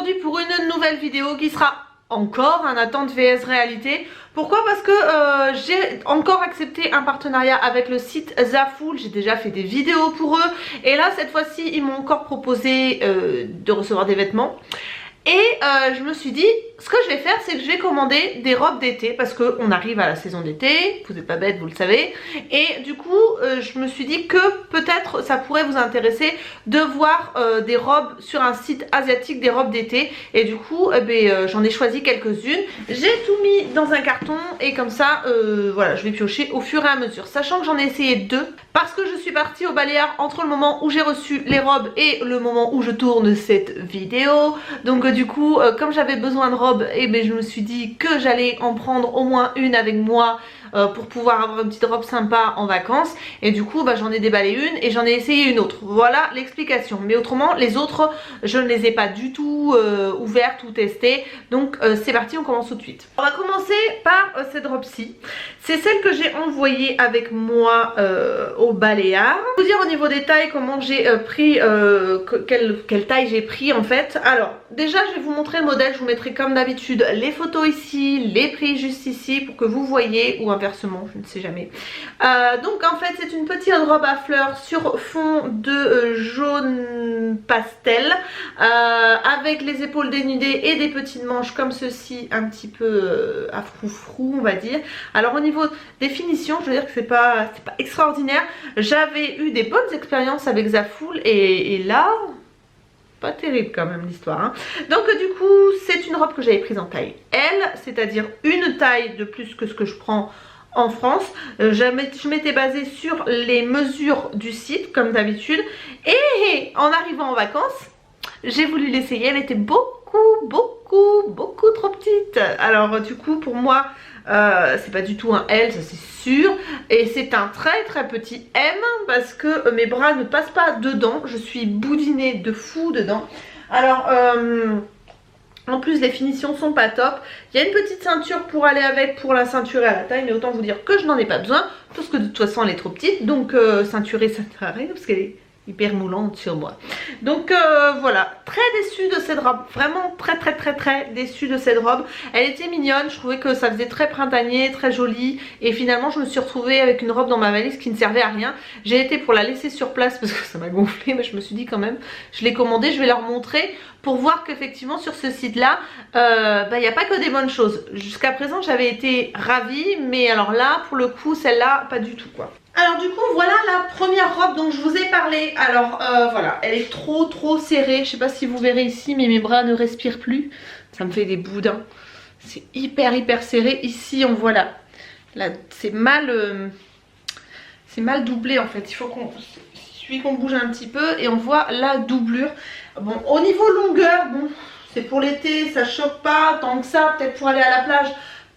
aujourd'hui pour une nouvelle vidéo qui sera encore un attente vs réalité. Pourquoi? Parce que j'ai encore accepté un partenariat avec le site Zaful. J'ai déjà fait des vidéos pour eux et là cette fois-ci ils m'ont encore proposé de recevoir des vêtements. Et je me suis dit, ce que je vais faire, c'est que je vais commander des robes d'été parce qu'on arrive à la saison d'été, vous n'êtes pas bête, vous le savez. Et du coup, je me suis dit que peut-être ça pourrait vous intéresser de voir des robes sur un site asiatique, des robes d'été. Et du coup, j'en ai choisi quelques-unes. J'ai tout mis dans un carton et comme ça, voilà, je vais piocher au fur et à mesure. Sachant que j'en ai essayé deux parce que je suis partie au Baléares entre le moment où j'ai reçu les robes et le moment où je tourne cette vidéo. Donc du coup, comme j'avais besoin de robes, je me suis dit que j'allais en prendre au moins une avec moi pour pouvoir avoir une petite robe sympa en vacances. Et du coup, j'en ai déballé une et j'en ai essayé une autre. Voilà l'explication. Mais autrement, les autres, je ne les ai pas du tout ouvertes ou testées. Donc c'est parti, on commence tout de suite. On va commencer par cette robe-ci. C'est celle que j'ai envoyée avec moi au Baléares. Je vais vous dire au niveau des tailles comment j'ai pris, quelle taille j'ai pris en fait. Alors déjà je vais vous montrer le modèle, je vous mettrai comme d'habitude les photos ici, les prix juste ici pour que vous voyez, ou inversement, je ne sais jamais. Donc en fait c'est une petite robe à fleurs sur fond de jaune pastel avec les épaules dénudées et des petites manches comme ceci, un petit peu à froufrou on va dire. Alors au niveau des finitions, je veux dire que c'est pas extraordinaire. J'avais eu des bonnes expériences avec Zaful et là pas terrible quand même l'histoire hein. Donc du coup c'est une robe que j'avais prise en taille L, c'est-à-dire une taille de plus que ce que je prends en France. Je m'étais basée sur les mesures du site comme d'habitude et en arrivant en vacances j'ai voulu l'essayer, elle était beaucoup trop petite. Alors du coup pour moi c'est pas du tout un L, ça c'est sûr, et c'est un très petit M parce que mes bras ne passent pas dedans, je suis boudinée de fou dedans. Alors en plus les finitions sont pas top. Il y a une petite ceinture pour aller avec, pour la ceinturer à la taille, mais autant vous dire que je n'en ai pas besoin parce que de toute façon elle est trop petite, donc ceinturer ça ne sert à rien parce qu'elle est hyper moulante sur moi. Donc voilà, très déçue de cette robe, vraiment très déçue de cette robe. Elle était mignonne, je trouvais que ça faisait très printanier, très joli, et finalement je me suis retrouvée avec une robe dans ma valise qui ne servait à rien. J'ai été pour la laisser sur place parce que ça m'a gonflé, mais je me suis dit quand même, je l'ai commandée, je vais leur montrer pour voir qu'effectivement sur ce site là il n'y a pas que des bonnes choses. Jusqu'à présent j'avais été ravie, mais alors là pour le coup celle-là pas du tout quoi. Alors du coup voilà la première robe dont je vous ai parlé. Alors voilà, elle est trop serrée. Je sais pas si vous verrez ici, mais mes bras ne respirent plus. Ça me fait des boudins. C'est hyper serré. Ici on voit là c'est mal doublé en fait. Il faut qu'on bouge un petit peu et on voit la doublure. Bon, au niveau longueur, bon, c'est pour l'été, ça choque pas tant que ça. Peut-être pour aller à la plage,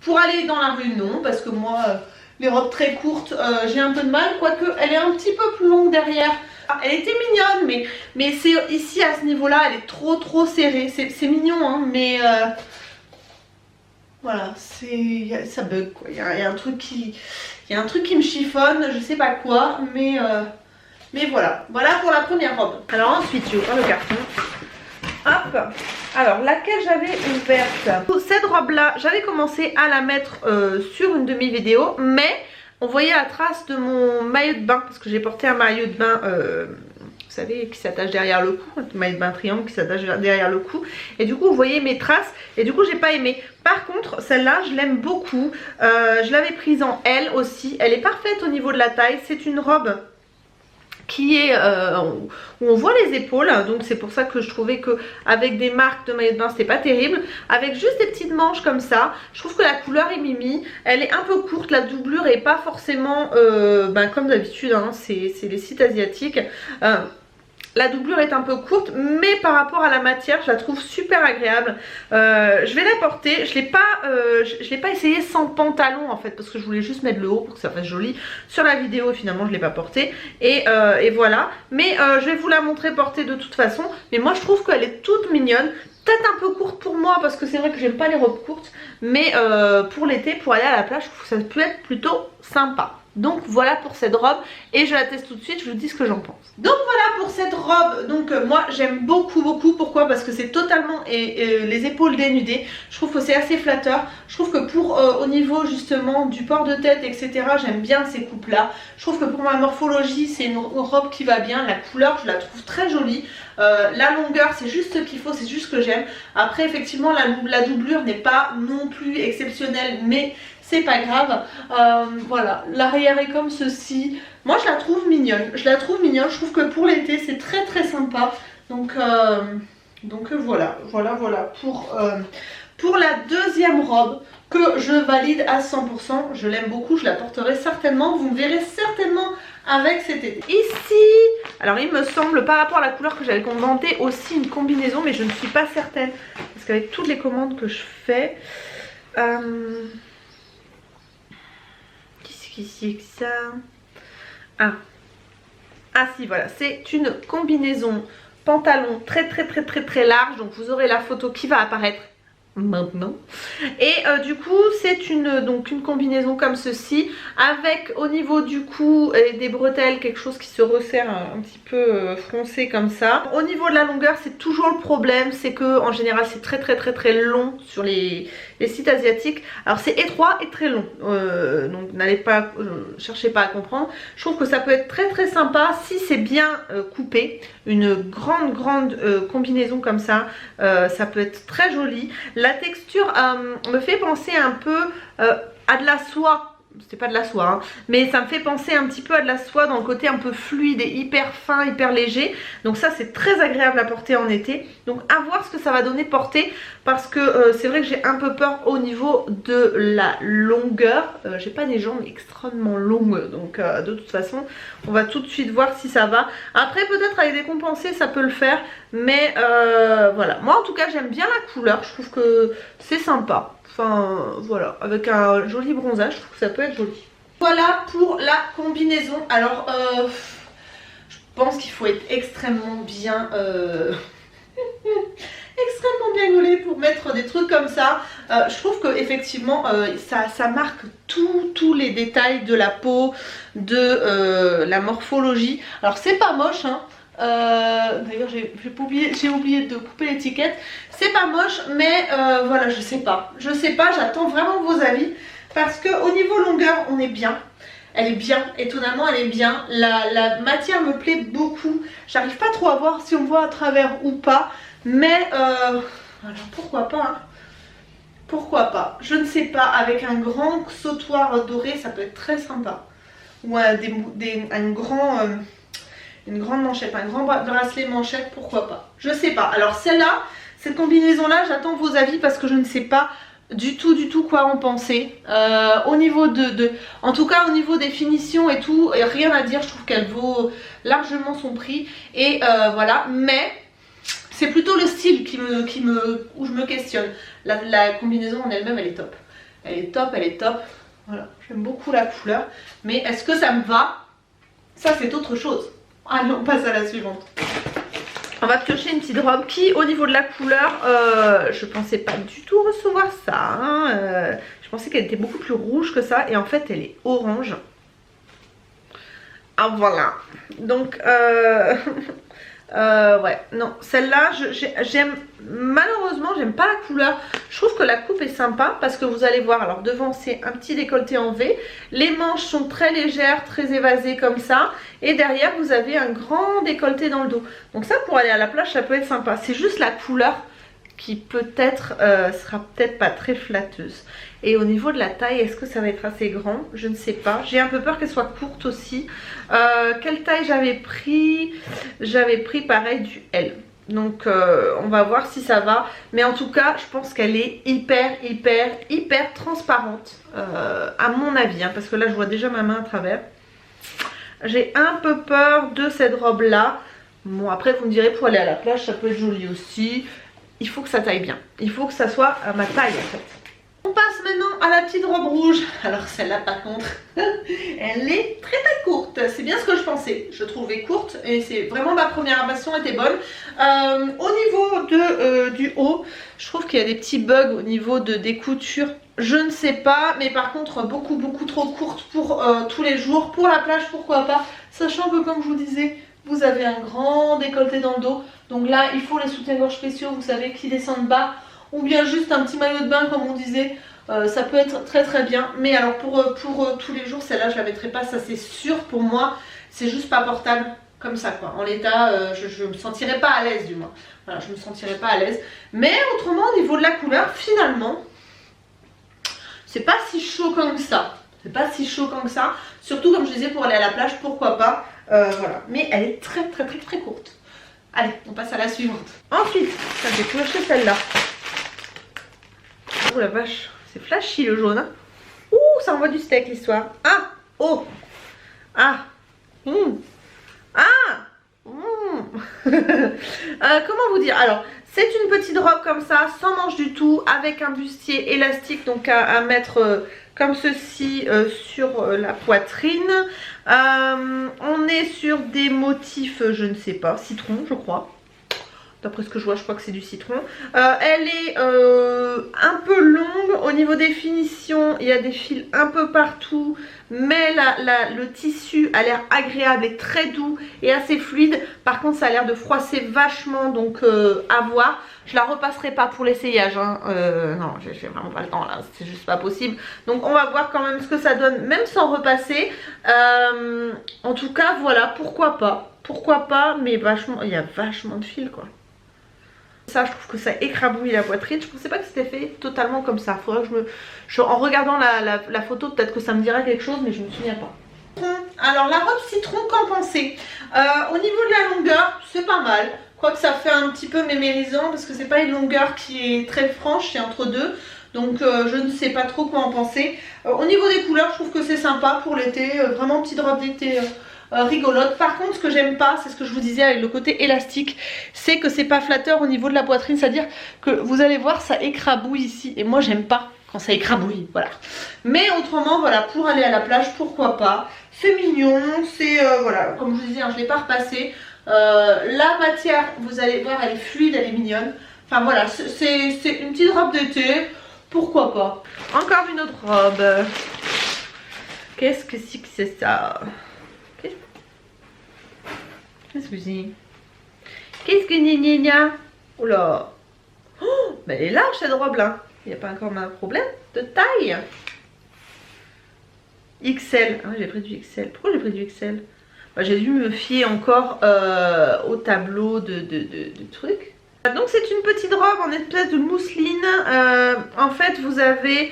pour aller dans la rue, non, parce que moi les robes très courtes, j'ai un peu de mal, quoique elle est un petit peu plus longue derrière. Elle était mignonne, mais c'est ici à ce niveau là, elle est trop serrée. C'est mignon hein, mais voilà, ça bug quoi. Il y a un truc qui me chiffonne, je sais pas quoi, mais voilà pour la première robe. Alors ensuite je ouvre le carton. Hop, alors laquelle j'avais ouverte, cette robe là j'avais commencé à la mettre sur une de mes vidéos, mais on voyait la trace de mon maillot de bain parce que j'ai porté un maillot de bain vous savez qui s'attache derrière le cou, un maillot de bain triangle qui s'attache derrière le cou, et du coup vous voyez mes traces et du coup j'ai pas aimé. Par contre celle-là je l'aime beaucoup, je l'avais prise en L aussi, elle est parfaite au niveau de la taille. C'est une robe qui est où on voit les épaules, donc c'est pour ça que je trouvais que avec des marques de maillot de bain c'était pas terrible, avec juste des petites manches comme ça. Je trouve que la couleur est mimi, elle est un peu courte, la doublure est pas forcément comme d'habitude hein, c'est les sites asiatiques. La doublure est un peu courte, mais par rapport à la matière, je la trouve super agréable. Je vais la porter. Je l'ai pas essayé sans pantalon en fait, parce que je voulais juste mettre le haut pour que ça fasse joli. Sur la vidéo, finalement, je l'ai pas portée. Et voilà. Mais je vais vous la montrer portée de toute façon. Mais moi, je trouve qu'elle est toute mignonne. Peut-être un peu courte pour moi, parce que c'est vrai que j'aime pas les robes courtes. Mais pour l'été, pour aller à la plage, je trouve que ça peut être plutôt sympa. Donc voilà pour cette robe et je la teste tout de suite, je vous dis ce que j'en pense. Donc voilà pour cette robe, donc moi j'aime beaucoup. Pourquoi? Parce que c'est totalement les épaules dénudées. Je trouve que c'est assez flatteur. Je trouve que pour au niveau justement du port de tête etc, j'aime bien ces coupes là. Je trouve que pour ma morphologie c'est une robe qui va bien. La couleur je la trouve très jolie. La longueur c'est juste ce qu'il faut, c'est juste ce que j'aime. Après effectivement la doublure n'est pas non plus exceptionnelle, mais c'est pas grave. Voilà, l'arrière est comme ceci. Moi je la trouve mignonne, je trouve que pour l'été c'est très sympa. Donc voilà pour la deuxième robe que je valide à 100%. Je l'aime beaucoup, je la porterai certainement, vous me verrez certainement avec cet été. Ici, alors il me semble par rapport à la couleur que j'avais commandé aussi une combinaison, mais je ne suis pas certaine parce qu'avec toutes les commandes que je fais, qu'est-ce que c'est que ça? Ah si, voilà, c'est une combinaison pantalon très large, donc vous aurez la photo qui va apparaître maintenant. Et du coup c'est une combinaison comme ceci, avec au niveau du cou et des bretelles quelque chose qui se resserre un petit peu froncé comme ça. Au niveau de la longueur c'est toujours le problème, c'est que en général c'est très long sur les sites asiatiques. Alors c'est étroit et très long, donc n'allez pas cherchez pas à comprendre. Je trouve que ça peut être très sympa si c'est bien coupé. Une grande combinaison comme ça, ça peut être très joli. La texture me fait penser un peu à de la soie. C'était pas de la soie, hein, mais ça me fait penser un petit peu à de la soie dans le côté un peu fluide et hyper fin, hyper léger. Donc ça c'est très agréable à porter en été. Donc à voir ce que ça va donner porter, parce que c'est vrai que j'ai un peu peur au niveau de la longueur. J'ai pas des jambes extrêmement longues, donc de toute façon on va tout de suite voir si ça va. Après peut-être avec des compensés ça peut le faire, mais voilà. Moi en tout cas j'aime bien la couleur, je trouve que c'est sympa. Enfin voilà, avec un joli bronzage, je trouve que ça peut être joli. Voilà pour la combinaison. Alors je pense qu'il faut être extrêmement bien extrêmement bien gaulé pour mettre des trucs comme ça. Je trouve que effectivement ça marque tous les détails de la peau, de la morphologie. Alors c'est pas moche hein. D'ailleurs j'ai oublié de couper l'étiquette. C'est pas moche, mais voilà, je sais pas, j'attends vraiment vos avis, parce que au niveau longueur on est bien. Elle est bien, étonnamment elle est bien. La matière me plaît beaucoup. J'arrive pas trop à voir si on voit à travers ou pas, mais alors pourquoi pas hein. Pourquoi pas, je ne sais pas. Avec un grand sautoir doré ça peut être très sympa. Ou une grande manchette, un grand bracelet manchette, pourquoi pas. Je sais pas. Alors celle-là, cette combinaison là, j'attends vos avis parce que je ne sais pas du tout quoi en penser. Au niveau en tout cas au niveau des finitions et tout, rien à dire. Je trouve qu'elle vaut largement son prix. Et voilà, mais c'est plutôt le style où je me questionne. La combinaison en elle-même elle est top. Elle est top. Voilà, j'aime beaucoup la couleur. Mais est-ce que ça me va? Ça c'est autre chose. Allez, on passe à la suivante. On va piocher une petite robe qui, au niveau de la couleur, je pensais pas du tout recevoir ça. Hein. Je pensais qu'elle était beaucoup plus rouge que ça. Et en fait, elle est orange. Ah, voilà. Donc, ouais, non, celle-là, malheureusement, j'aime pas la couleur. Je trouve que la coupe est sympa parce que vous allez voir, alors devant c'est un petit décolleté en V. Les manches sont très légères, très évasées comme ça. Et derrière, vous avez un grand décolleté dans le dos. Donc ça, pour aller à la plage, ça peut être sympa. C'est juste la couleur qui peut-être sera peut-être pas très flatteuse. Et au niveau de la taille, est-ce que ça va être assez grand? Je ne sais pas. J'ai un peu peur qu'elle soit courte aussi. Quelle taille j'avais pris? J'avais pris pareil du L. Donc on va voir si ça va. Mais en tout cas, je pense qu'elle est hyper transparente. À mon avis. Hein, parce que là, je vois déjà ma main à travers. J'ai un peu peur de cette robe là. Bon, après vous me direz, pour aller à la plage, ça peut être joli aussi. Il faut que ça taille bien. Il faut que ça soit à ma taille en fait. On passe maintenant à la petite robe rouge. Alors celle-là par contre, elle est très courte. C'est bien ce que je pensais. Je trouvais courte et c'est vraiment ma première impression était bonne. Au niveau du haut. Je trouve qu'il y a des petits bugs au niveau des coutures. Je ne sais pas, mais par contre beaucoup trop courte pour tous les jours. Pour la plage, pourquoi pas. Sachant que comme je vous disais, vous avez un grand décolleté dans le dos. Donc là, il faut les soutiens-gorge spéciaux, vous savez, qui descendent bas. Ou bien juste un petit maillot de bain comme on disait. Ça peut être très bien. Mais alors pour tous les jours, celle-là je la mettrai pas, ça c'est sûr pour moi. C'est juste pas portable comme ça quoi. En l'état, je me sentirais pas à l'aise du moins. Voilà, je me sentirais pas à l'aise. Mais autrement au niveau de la couleur, finalement, c'est pas si choquant que ça. C'est pas si choquant que ça. Surtout comme je disais pour aller à la plage, pourquoi pas. Voilà. Mais elle est très courte. Allez, on passe à la suivante. Ensuite, j'ai pu acheter celle-là. Oh la vache, c'est flashy le jaune. Hein. Ouh, ça envoie du steak l'histoire. Ah, oh, ah, ah, comment vous dire? Alors, c'est une petite robe comme ça, sans manche du tout, avec un bustier élastique, donc à mettre comme ceci sur la poitrine. On est sur des motifs, je ne sais pas, citron, je crois. D'après ce que je vois, je crois que c'est du citron. Elle est un peu longue. Au niveau des finitions, il y a des fils un peu partout. Mais le tissu a l'air agréable et très doux et assez fluide. Par contre, ça a l'air de froisser vachement. Donc, à voir. Je la repasserai pas pour l'essayage. Hein. Non, j'ai vraiment pas le temps là. C'est juste pas possible. Donc, on va voir quand même ce que ça donne, même sans repasser. En tout cas, voilà. Pourquoi pas. Pourquoi pas. Mais vachement, il y a vachement de fils quoi. Ça, je trouve que ça écrabouille la poitrine. Je pensais pas que c'était fait totalement comme ça. Faudrait que en regardant la photo, peut-être que ça me dira quelque chose, mais je me souviens pas. Alors la robe citron, qu'en pensez? Au niveau de la longueur, c'est pas mal. Je crois que ça fait un petit peu mémérisant parce que c'est pas une longueur qui est très franche, c'est entre deux. Donc je ne sais pas trop quoi en penser. Au niveau des couleurs, je trouve que c'est sympa pour l'été. Vraiment petite robe d'été. Rigolote. Par contre, ce que j'aime pas, c'est ce que je vous disais avec le côté élastique, c'est que c'est pas flatteur au niveau de la poitrine, c'est-à-dire que vous allez voir, ça écrabouille ici, et moi j'aime pas quand ça écrabouille, voilà. Mais autrement, voilà, pour aller à la plage, pourquoi pas. C'est mignon, c'est voilà, comme je vous disais, hein, je l'ai pas repassé. La matière, vous allez voir, elle est fluide, elle est mignonne. Enfin voilà, c'est une petite robe d'été, pourquoi pas. Encore une autre robe. Qu'est-ce que c'est ça? Qu'est-ce que c'est? Qu'est-ce que gna? Oula! Oh, mais elle est large cette robe là. Il n'y a pas encore un problème de taille. XL. Ah, j'ai pris du XL. Pourquoi j'ai pris du XL? Bah, j'ai dû me fier encore au tableau de trucs. Donc c'est une petite robe en espèce de mousseline. En fait vous avez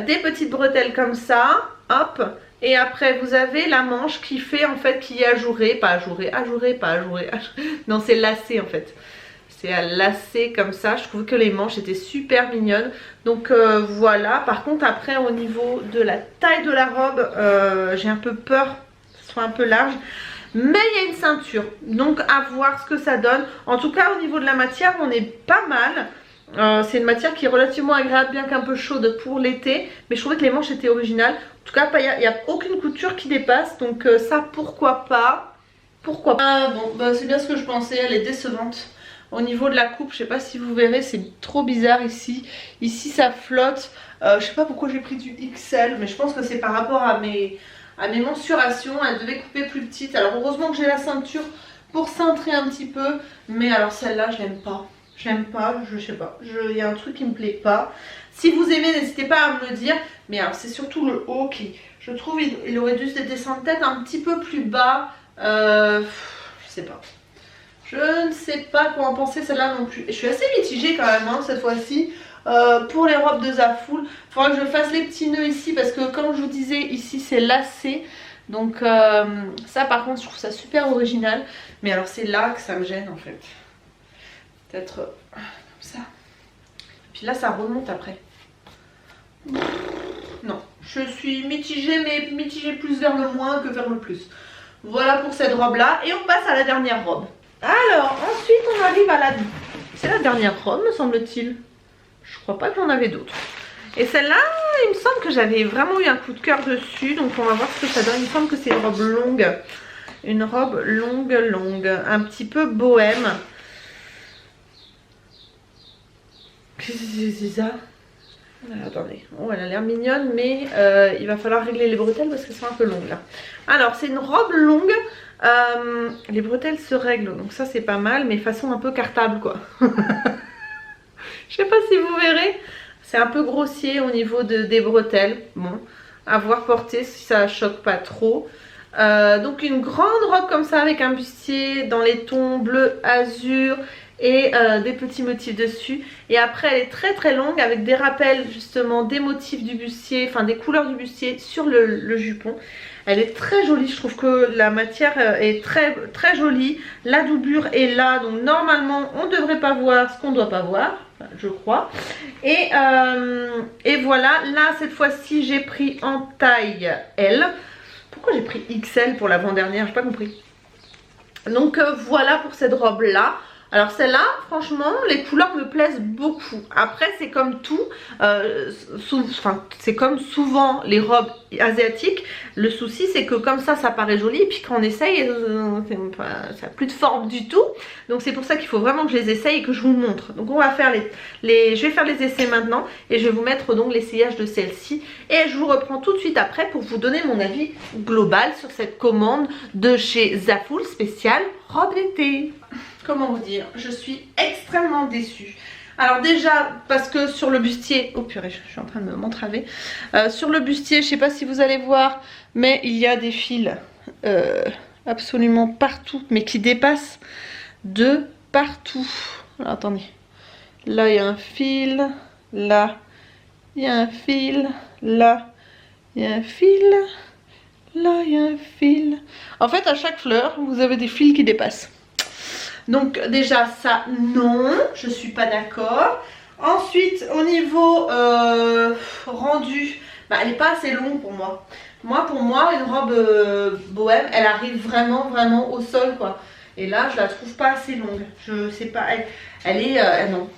des petites bretelles comme ça. Hop. Et après vous avez la manche qui fait en fait, qui est ajourée, pas ajourée, non c'est lacé en fait. C'est à lacer comme ça, je trouve que les manches étaient super mignonnes. Donc voilà, par contre après au niveau de la taille de la robe, j'ai un peu peur que ce soit un peu large. Mais il y a une ceinture, donc à voir ce que ça donne. En tout cas au niveau de la matière on est pas mal. C'est une matière qui est relativement agréable, bien qu'un peu chaude pour l'été. Mais je trouvais que les manches étaient originales. En tout cas, il n'y a aucune couture qui dépasse. Donc ça, pourquoi pas. Pourquoi pas. Ah, bon, bah, c'est bien ce que je pensais. Elle est décevante. Au niveau de la coupe, je sais pas si vous verrez, c'est trop bizarre ici. Ici, ça flotte. Je sais pas pourquoi j'ai pris du XL. Mais je pense que c'est par rapport à mes mensurations. Elle devait couper plus petite. Alors heureusement que j'ai la ceinture pour cintrer un petit peu. Mais alors celle-là, je l'aime pas. Je l'aime pas, je sais pas, il y a un truc qui me plaît pas. Si vous aimez, n'hésitez pas à me le dire. Mais alors c'est surtout le haut qui, je trouve, il aurait dû se descendre peut-être un petit peu plus bas. Je sais pas. Je ne sais pas quoi en penser celle-là non plus. Et je suis assez mitigée quand même hein, cette fois-ci. Pour les robes de Zaful, il faudra que je fasse les petits nœuds ici parce que comme je vous disais, ici c'est lacé. Donc ça par contre je trouve ça super original. Mais alors c'est là que ça me gêne en fait. Peut-être comme ça. Puis là ça remonte après. Non, je suis mitigée, mais mitigée plus vers le moins que vers le plus. Voilà pour cette robe là. Et on passe à la dernière robe. Alors ensuite on arrive à la... C'est la dernière robe me semble-t-il. Je crois pas que j'en avais d'autres. Et celle-là, il me semble que j'avais vraiment eu un coup de cœur dessus. Donc on va voir ce que ça donne. Il me semble que c'est une robe longue. Une robe longue. Un petit peu bohème. Qu'est-ce que c'est ça? Alors, attendez, oh, elle a l'air mignonne, mais il va falloir régler les bretelles parce qu'elles sont un peu longues là. Alors, c'est une robe longue. Les bretelles se règlent, donc ça c'est pas mal, mais façon un peu cartable quoi. Je sais pas si vous verrez, c'est un peu grossier au niveau des bretelles. Bon, à voir porter si ça choque pas trop. Donc une grande robe comme ça avec un bustier dans les tons bleu azur et des petits motifs dessus. Et après elle est très très longue avec des rappels justement des motifs du bustier, enfin des couleurs du bustier sur le jupon. Elle est très jolie, je trouve que la matière est très très jolie. La doublure est là, donc normalement on ne devrait pas voir ce qu'on ne doit pas voir, je crois. Et voilà, là cette fois-ci j'ai pris en taille L. Pourquoi j'ai pris XL pour l'avant-dernière? J'ai pas compris. Donc voilà pour cette robe là. Alors celle-là, franchement, les couleurs me plaisent beaucoup. Après, c'est comme tout, c'est comme souvent les robes asiatiques. Le souci, c'est que comme ça paraît joli. Et puis quand on essaye, ça n'a plus de forme du tout. Donc c'est pour ça qu'il faut vraiment que je les essaye et que je vous montre. Donc on va faire je vais faire les essais maintenant. Et je vais vous mettre donc l'essayage de celle-ci. Et je vous reprends tout de suite après pour vous donner mon avis global sur cette commande de chez Zaful spéciale robe d'été. Comment vous dire, je suis extrêmement déçue. Alors déjà parce que sur le bustier, oh purée, je suis en train de m'entraver. Sur le bustier, je sais pas si vous allez voir, mais il y a des fils absolument partout, mais qui dépassent de partout. Alors attendez, là il y a un fil, là il y a un fil, là il y a un fil, là il y a un fil. En fait à chaque fleur, vous avez des fils qui dépassent. Donc déjà ça non, je suis pas d'accord. Ensuite au niveau rendu, elle n'est pas assez longue pour moi. Pour moi une robe bohème, elle arrive vraiment au sol quoi. Et là je la trouve pas assez longue. Je sais pas, elle est non.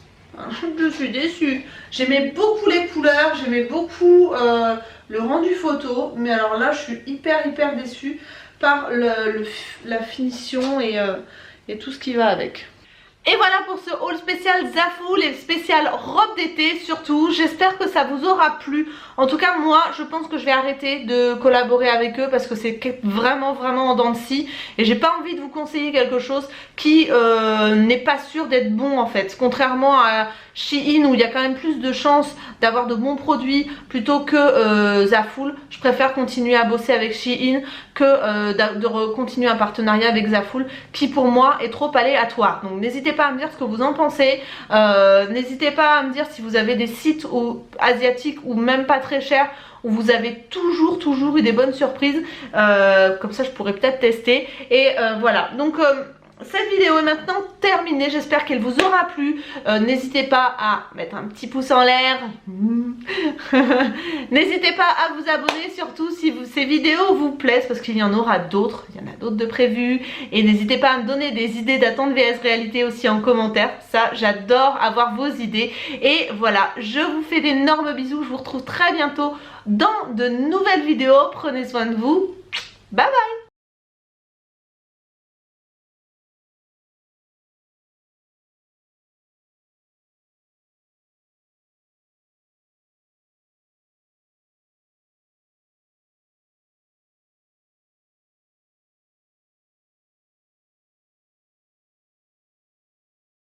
Je suis déçue. J'aimais beaucoup les couleurs, j'aimais beaucoup le rendu photo, mais alors là je suis hyper déçue par la finition et tout ce qui va avec. Et voilà pour ce haul spécial Zaful et spécial robe d'été surtout. J'espère que ça vous aura plu. En tout cas moi je pense que je vais arrêter de collaborer avec eux parce que c'est vraiment en dents de scie. Et j'ai pas envie de vous conseiller quelque chose qui n'est pas sûr d'être bon en fait. Contrairement à Shein où il y a quand même plus de chances d'avoir de bons produits plutôt que Zaful. Je préfère continuer à bosser avec Shein que de continuer un partenariat avec Zaful qui pour moi est trop aléatoire. Donc n'hésitez pas à me dire ce que vous en pensez. N'hésitez pas à me dire si vous avez des sites asiatiques ou même pas très chers où vous avez toujours eu des bonnes surprises. Comme ça je pourrais peut-être tester. Et voilà. Donc cette vidéo est maintenant terminée, j'espère qu'elle vous aura plu. N'hésitez pas à mettre un petit pouce en l'air. N'hésitez pas à vous abonner surtout si ces vidéos vous plaisent parce qu'il y en aura d'autres, il y en a d'autres de prévus. Et n'hésitez pas à me donner des idées d'attente VS réalité aussi en commentaire, ça j'adore avoir vos idées. Et voilà, je vous fais d'énormes bisous, je vous retrouve très bientôt dans de nouvelles vidéos, prenez soin de vous, bye bye.